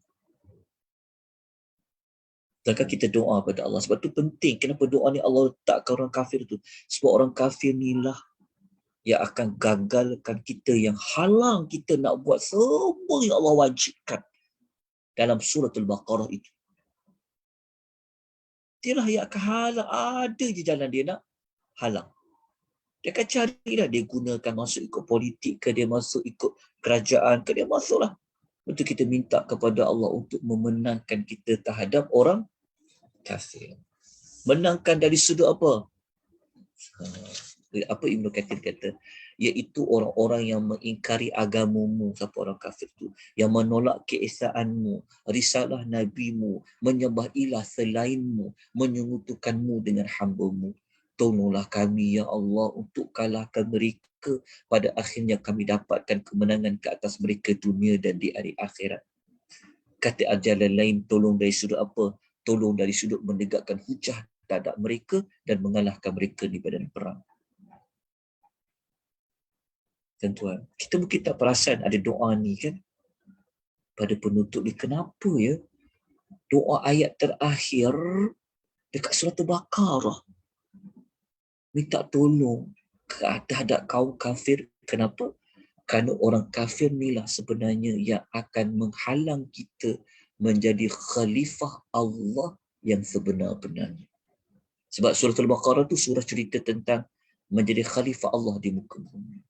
Sedangkan kita doa pada Allah. Sebab tu penting. Kenapa doa ni Allah letakkan orang kafir tu? Sebab orang kafir ni lah yang akan gagalkan kita, yang halang kita nak buat semua yang Allah wajibkan dalam surah Al-Baqarah itu. Dialah yang akan halang. Ada je jalan dia nak halang. Dia akan carilah, dia gunakan masuk ikut politik ke, dia masuk ikut kerajaan ke, dia masuklah. Betul, kita minta kepada Allah untuk memenangkan kita terhadap orang kafir. Menangkan dari sudut apa? Apa Ibn Kathir kata? Iaitu orang-orang yang mengingkari agamamu, siapa orang kafir tu, yang menolak keesaanmu, risalah nabimu, menyembah ilah selainmu, menyekutukanmu dengan hamba-mu. Tolonglah kami ya Allah untuk kalahkan mereka, pada akhirnya kami dapatkan kemenangan ke atas mereka dunia dan di hari akhirat. Kata ajaran lain, tolong dari sudut apa? Tolong dari sudut menegakkan hujah terhadap mereka dan mengalahkan mereka di badan perang. Tuan-tuan, kita mungkin tak perasan ada doa ni kan pada penutup ni. Kenapa ya doa ayat terakhir dekat surah Al-Baqarah minta tolong terhadap kaum kafir? Kenapa? Kerana orang kafir inilah sebenarnya yang akan menghalang kita menjadi khalifah Allah yang sebenar-benarnya. Sebab surah Al-Baqarah tu surah cerita tentang menjadi khalifah Allah di muka bumi.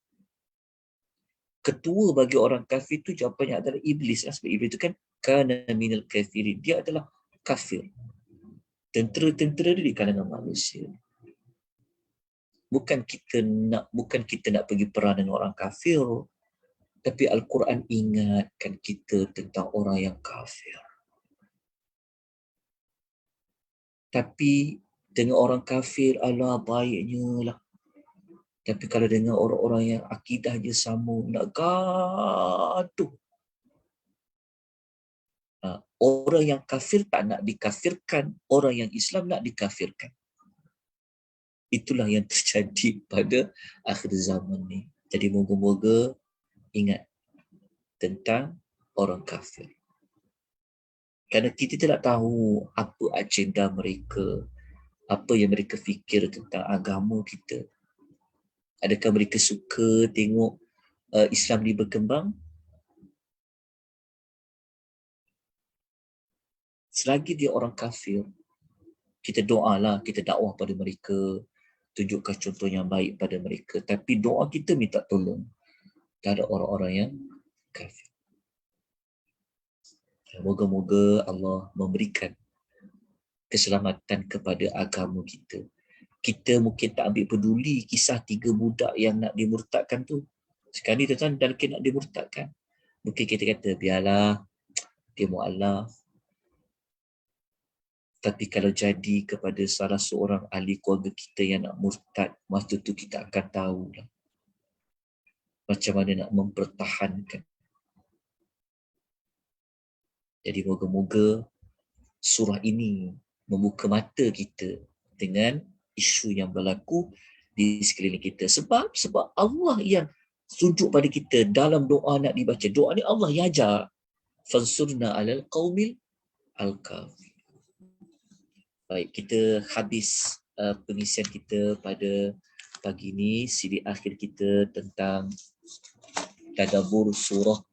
Ketua bagi orang kafir tu jawapannya adalah iblis. Sebab iblis tu kan kana minal kafirin. Dia adalah kafir. Tentera-tentera dia di kalangan manusia. Bukan kita nak pergi perang dengan orang kafir, tapi Al-Quran ingatkan kita tentang orang yang kafir. Tapi dengan orang kafir, Allah baiknya lah. Tapi kalau dengan orang-orang yang akidah je sama, nak gaduh. Orang yang kafir tak nak dikafirkan, orang yang Islam nak dikafirkan. Itulah yang terjadi pada akhir zaman ni. Jadi moga-moga ingat tentang orang kafir. Kerana kita tidak tahu apa agenda mereka, apa yang mereka fikir tentang agama kita. Adakah mereka suka tengok Islam ni berkembang? Selagi dia orang kafir, kita doalah, kita dakwah pada mereka, tunjukkan contoh yang baik pada mereka. Tapi doa kita minta tolong terhadap orang-orang yang kafir. Moga-moga Allah memberikan keselamatan kepada agama kita. Kita mungkin tak ambil peduli kisah 3 budak yang nak dimurtadkan tu. Sekali tuan-tuan dan nak dimurtadkan, mungkin kita kata biarlah, dia mu'alaf. Tapi kalau jadi kepada salah seorang ahli keluarga kita yang nak murtad, masa tu kita akan tahulah macam mana nak mempertahankan. Jadi moga-moga surah ini membuka mata kita dengan isu yang berlaku di sekeliling kita. Sebab Allah yang tunjuk pada kita dalam doa nak dibaca. Doa ni Allah yang ajar. Fansurna alal qawmil al-kafir. Baik, kita habis pengisian kita pada pagi ini. Siri akhir kita tentang tadabbur surah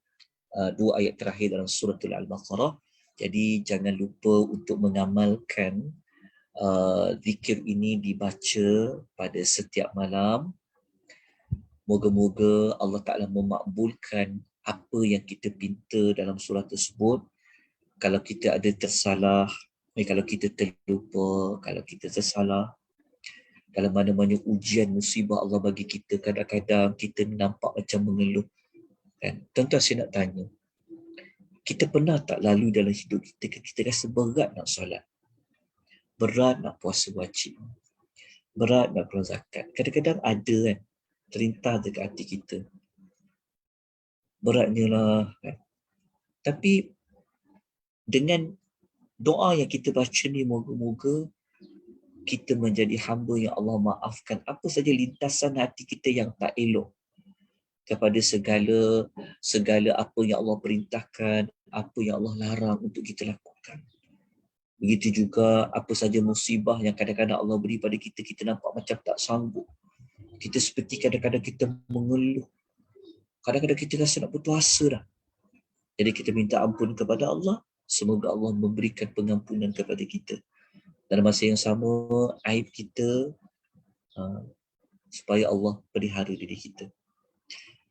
2 ayat terakhir dalam surah Al-Baqarah. Jadi jangan lupa untuk mengamalkan zikir ini dibaca pada setiap malam. Moga-moga Allah Ta'ala memakbulkan apa yang kita pinta dalam surah tersebut. Kalau kita ada tersalah, kalau kita terlupa, kalau kita tersalah, kalau mana-mana ujian musibah Allah bagi kita, kadang-kadang kita nampak macam mengeluh. Kan? Tuan-tuan, saya nak tanya, kita pernah tak lalu dalam hidup kita rasa berat nak solat, berat nak puasa wajib, berat nak keluar zakat? Kadang-kadang ada kan, terlintas dekat hati kita, beratnya lah kan. Tapi dengan doa yang kita baca ni, moga-moga kita menjadi hamba yang Allah maafkan apa saja lintasan hati kita yang tak elok kepada segala apa yang Allah perintahkan, apa yang Allah larang untuk kita lakukan. Begitu juga apa saja musibah yang kadang-kadang Allah beri pada kita, kita nampak macam tak sanggup. Kita seperti kadang-kadang kita mengeluh. Kadang-kadang kita rasa nak putus asa dah. Jadi kita minta ampun kepada Allah. Semoga Allah memberikan pengampunan kepada kita. Dalam masa yang sama, aib kita supaya Allah pelihara diri kita.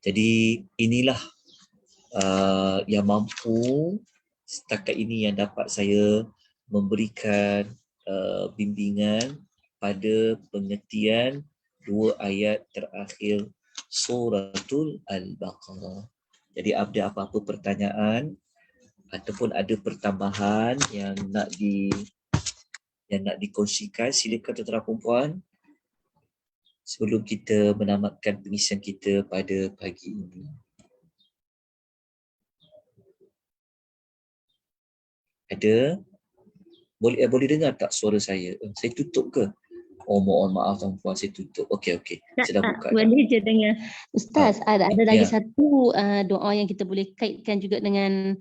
Jadi inilah yang mampu setakat ini yang dapat saya memberikan bimbingan pada pengertian 2 ayat terakhir suratul Al-Baqarah. Jadi ada apa-apa pertanyaan ataupun ada pertambahan yang nak dikongsikan, silakan tuan-tuan dan puan-puan. sebelum kita menamatkan pengisian kita pada pagi ini. Ada? Boleh dengar tak suara saya? Saya tutup ke? Oh, mohon maaf tuan-puan, saya tutup. Okey. Saya dah buka dah. Boleh je dengar. Ustaz, ada lagi Ya. satu doa yang kita boleh kaitkan juga dengan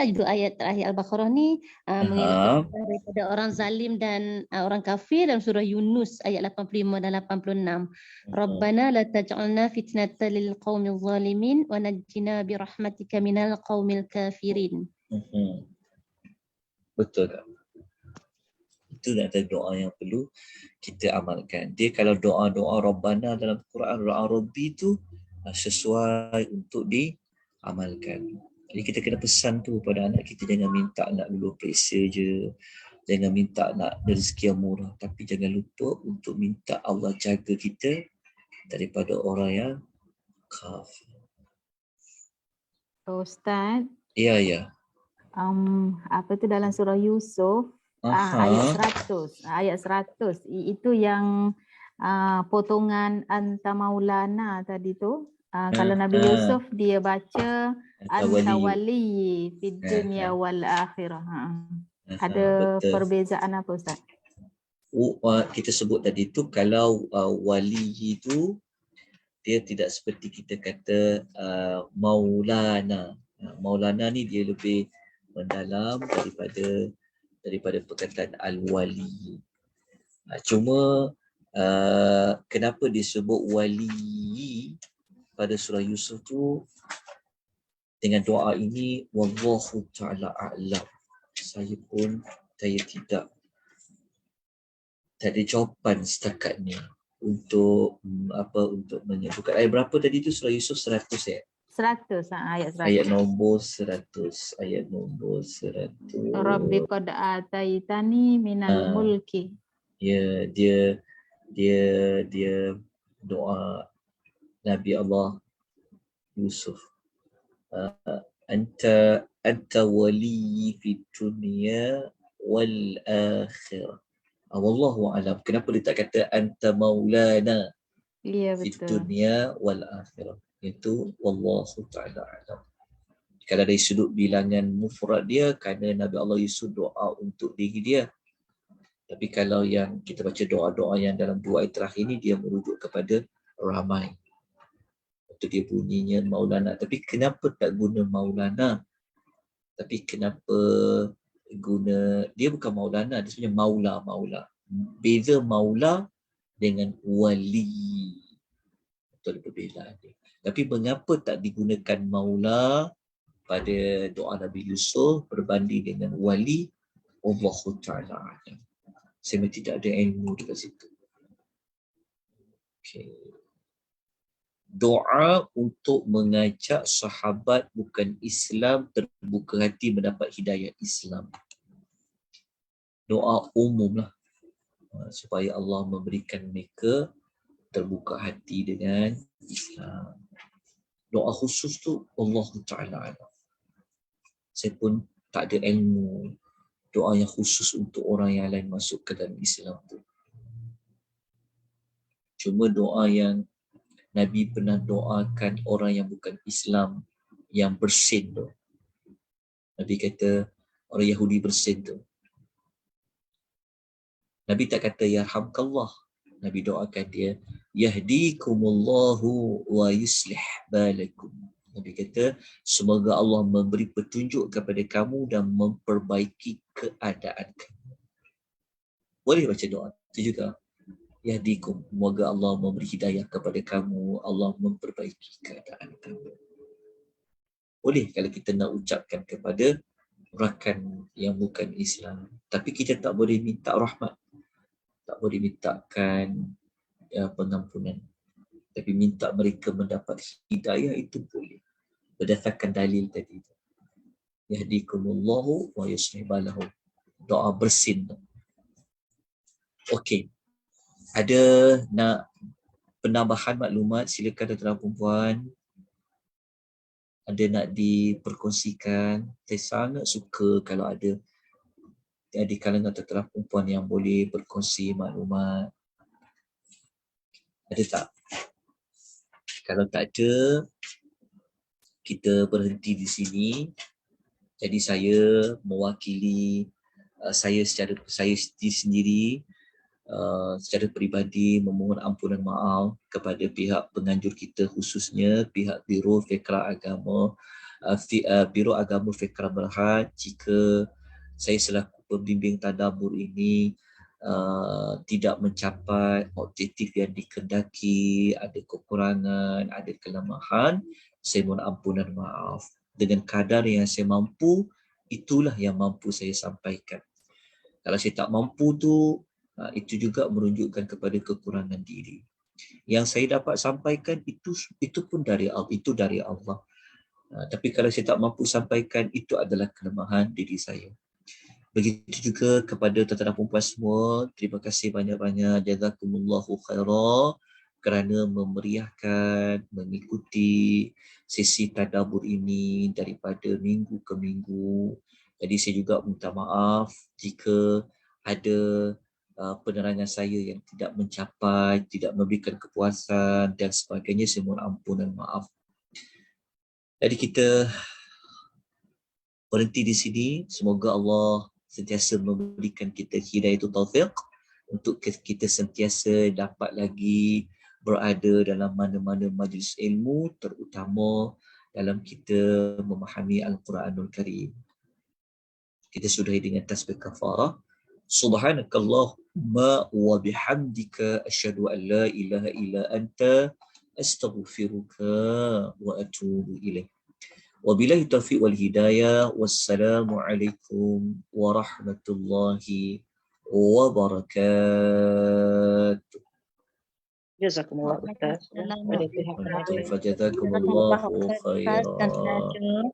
judul ayat terakhir Al-Baqarah ni, mengelakkan daripada orang zalim dan orang kafir dalam surah Yunus ayat 85 dan 86. Rabbana la taj'alna fitnatan lil qaumil zalimin wa najjina bi rahmatika minal qaumil kafirin. Betul tak? Itu antara doa yang perlu kita amalkan. Dia kalau doa-doa Rabbana dalam Quran, doa Rabbi tu sesuai untuk diamalkan. Jadi kita kena pesan tu pada anak kita, jangan minta nak dulu periksa je. Jangan minta nak rezeki yang murah. Tapi jangan lupa untuk minta Allah jaga kita daripada orang yang kafir. Ustaz. Ya. Apa tu dalam surah Yusuf, ayat 100 itu yang potongan anta maulana tadi tu. Kalau Nabi Yusuf dia baca anta wali fid dunya wal akhirah. Ada perbezaan apa Ustaz? Kita sebut tadi tu kalau wali itu dia tidak seperti kita kata maulana. Maulana ni dia lebih mendalam daripada perkataan al-wali. Cuma kenapa disebut wali pada surah Yusuf tu dengan doa ini, wallahu ta'ala a'lam. Saya pun tidak ada jawapan setakat ni untuk menyebutkan ayat berapa tadi tu surah Yusuf 100 ya? 100, ayat 100. Ayat nombor 100. Rabbi qad ataitani minal mulki. Ya, dia doa Nabi Allah Yusuf. Anta wali fid dunya wal akhirah. Wallahu alam. Kenapa dia tak kata anta maulana fid dunya wal akhirah? Itu wallahu ta'ala alam. Kalau dari sudut bilangan mufrad dia, kerana Nabi Allah Yusuf doa untuk diri dia. Tapi kalau yang kita baca doa-doa yang dalam dua ayat terakhir ni, dia merujuk kepada ramai. Itu dia bunyinya maulana. Tapi kenapa tak guna maulana? Tapi kenapa guna, dia bukan maulana, dia sebenarnya maula. Beza maula dengan wali. Itu ada perbezaan dia. Tapi mengapa tak digunakan maula pada doa Nabi Yusuf berbanding dengan wali? Allahu ta'ala alam. Saya memang tidak ada ilmu dekat situ. Okay. Doa untuk mengajak sahabat bukan Islam terbuka hati mendapat hidayah Islam. Doa umum lah, supaya Allah memberikan mereka terbuka hati dengan Islam. Doa khusus tu Allah Ta'ala alam. Saya pun tak ada ilmu doa yang khusus untuk orang yang lain masuk ke dalam Islam tu. Cuma doa yang Nabi pernah doakan orang yang bukan Islam yang bersin tu. Nabi kata orang Yahudi bersin tu. Nabi tak kata yarhamkallah. Nabi doakan dia yahdikumullahu wa yuslih balakum. Nabi kata semoga Allah memberi petunjuk kepada kamu dan memperbaiki keadaan kamu. Boleh baca doa itu juga. Yahdikum, semoga Allah memberi hidayah kepada kamu, Allah memperbaiki keadaan kamu. Boleh kalau kita nak ucapkan kepada rakan yang bukan Islam. Tapi kita tak boleh minta rahmat. Tak boleh mintakan pengampunan. Tapi minta mereka mendapat hidayah itu boleh. Berdasarkan dalil tadi. Yahdikumullahu wa yuslih balahum. Doa bersin. Okey. Ada nak penambahan maklumat, silakan tuan-tuan perempuan. Ada nak diperkongsikan. Saya sangat suka kalau ada di kalangan tuan-tuan perempuan yang boleh berkongsi maklumat. Ada tak? Kalau tak ada, kita berhenti di sini. Jadi saya mewakili saya sendiri secara peribadi memohon ampunan maaf kepada pihak penganjur kita, khususnya pihak Biro Fikrah Agama, Biro Agama Fikrah Berhad, jika saya selaku pembimbing tadabbur ini tidak mencapai objektif yang dikehendaki, ada kekurangan, ada kelemahan, saya mohon ampunan maaf. Dengan kadar yang saya mampu, itulah yang mampu saya sampaikan. Kalau saya tak mampu tu, itu juga menunjukkan kepada kekurangan diri. Yang saya dapat sampaikan itu pun dari Allah. Tapi kalau saya tak mampu sampaikan, itu adalah kelemahan diri saya. Begitu juga kepada tuan-tuan dan puan semua, terima kasih banyak-banyak, jazakumullahu khairah kerana memeriahkan, mengikuti sesi tadabbur ini daripada minggu ke minggu. Jadi saya juga minta maaf jika ada penerangan saya yang tidak mencapai, tidak memberikan kepuasan dan sebagainya. Saya mohon ampun dan maaf. Jadi kita berhenti di sini. Semoga Allah sentiasa memberikan kita hidayatul taufiq untuk kita sentiasa dapat lagi berada dalam mana-mana majlis ilmu, terutama dalam kita memahami Al-Quranul Karim. Kita sudahi dengan tasbih kafarah. Subhanakallahumma wa bihamdika asyhadu an la ilaha illa anta astaghfiruka wa atubu ilaik. Wabillahi taufiq wal hidayah. Wassalamualaikum warahmatullahi wabarakatuh. Jazakumullah Ustaz. Waalaikumsalam. Fajazakumullahu khairan.